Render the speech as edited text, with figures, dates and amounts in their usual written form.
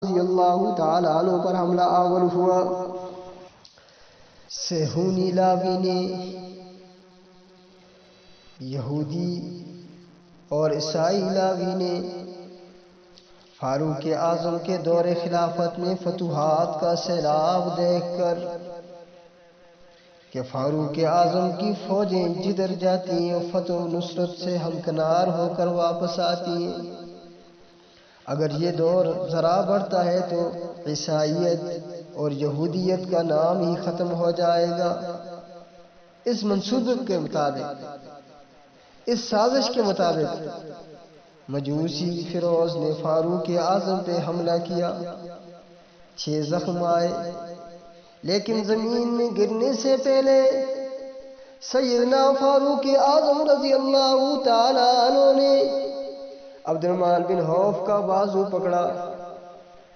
رضی اللہ تعالیٰ عنہ پر حملہ آور ہوا۔ صہیونی لاوی نے یہودی اور عیسائی لاوی نے فاروق اعظم کے دور خلافت میں فتوحات کا سیلاب دیکھ کر کہ فاروق اعظم کی فوجیں جدھر جاتی ہیں فتح و نصرت سے ہمکنار ہو کر واپس آتی ہیں، اگر یہ دور ذرا بڑھتا ہے تو عیسائیت اور یہودیت کا نام ہی ختم ہو جائے گا۔ اس منصوبے کے مطابق، اس سازش کے مطابق مجوسی فیروز نے فاروق اعظم پہ حملہ کیا۔ 6 زخم آئے، لیکن زمین میں گرنے سے پہلے سیدنا فاروق اعظم رضی اللہ تعالیٰ عنہ نے عبد الرحمن بن عوف کا بازو پکڑا